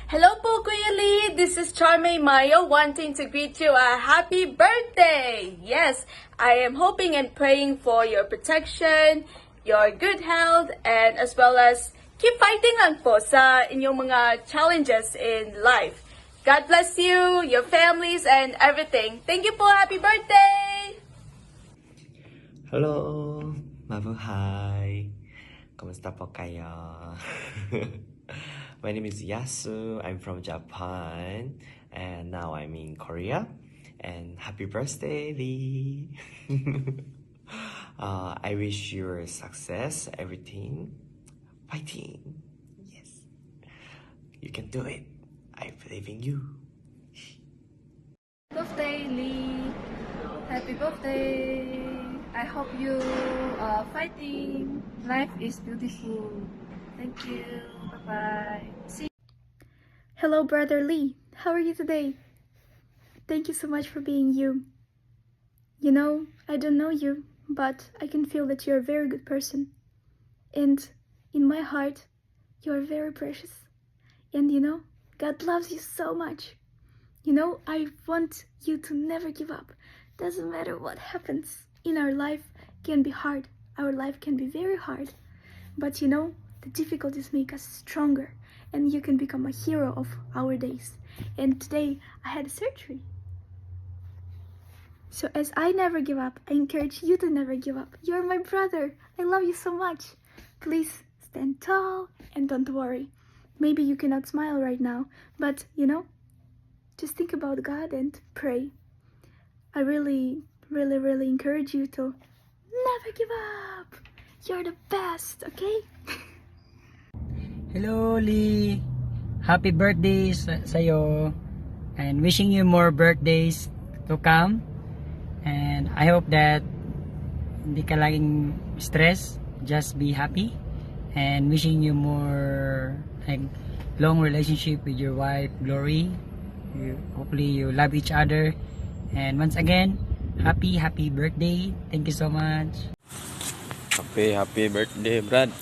Hello po, Kuya Lee! This is Charmaine Mayo wanting to greet you a happy birthday! Yes, I am hoping and praying for your protection, your good health, and as well as keep fighting lang po sa inyong mga challenges in life. God bless you, your families, and everything. Thank you po! Happy birthday! Hello, mabuhay. Kamusta po kayo? My name is Yasu. I'm from Japan, and now I'm in Korea. And happy birthday, Lee! I wish you success, everything. Fighting. Yes, you can do it. I believe in you. Birthday, Lee. Happy birthday. I hope you are fighting. Life is beautiful. Thank you. Bye-bye. See you. Hello, Brother Lee. How are you today? Thank you so much for being you. You know, I don't know you, but I can feel that you're a very good person. And in my heart, you're very precious. And you know, God loves you so much. You know, I want you to never give up. Doesn't matter what happens in our life can be hard. Our life can be very hard. But you know, the difficulties make us stronger, and you can become a hero of our days. And today I had surgery. So as I never give up, I encourage you to never give up. You're my brother. I love you so much. Please stand tall and don't worry. Maybe you cannot smile right now, but you know, just think about God and pray. I really encourage you to never give up. You're the best, okay? Hello, Lee! Happy birthday sa'yo, and wishing you more birthdays to come, and I hope that hindi ka laging stress, just be happy, and wishing you more like long relationship with your wife Glory. Hopefully you love each other, and once again, happy birthday. Thank you so much. Happy birthday, Brad.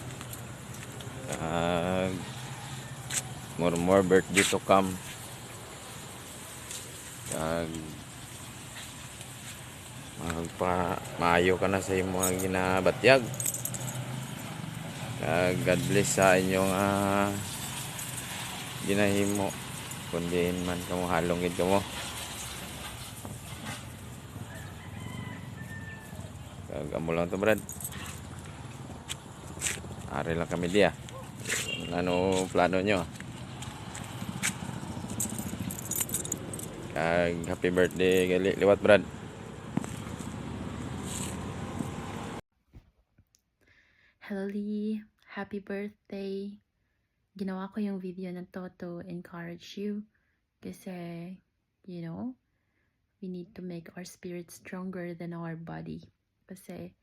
More birthday to come. Maayo ka na sa imong mga ginabatyag. God bless sa inyong ginahimo. Kundi man kamo halongid kamo. Amo lang to, Brad. Ari lang kami dia. Ano plano nyo? Happy birthday liwat, Brad. Hello Lee, happy birthday. Ginawa ko yung video na to encourage you kasi, you know, we need to make our spirit stronger than our body. Kasi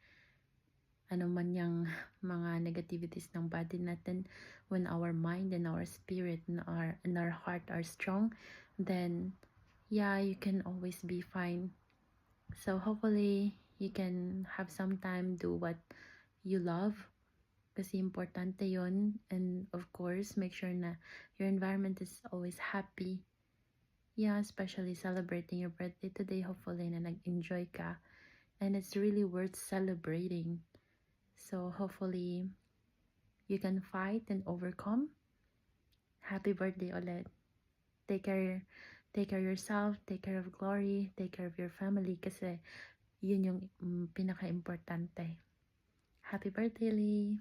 ano man yung mga negativities ng body natin, when our mind and our spirit and our heart are strong, then yeah, you can always be fine. So hopefully you can have some time do what you love kasi importante yon, and of course make sure na your environment is always happy. Yeah, especially celebrating your birthday today. Hopefully na nag-enjoy ka, and it's really worth celebrating. So hopefully you can fight and overcome. Happy birthday ulit. Take care yourself, take care of Glory, take care of your family kasi yun yung pinaka-importante. Happy birthday, Lee!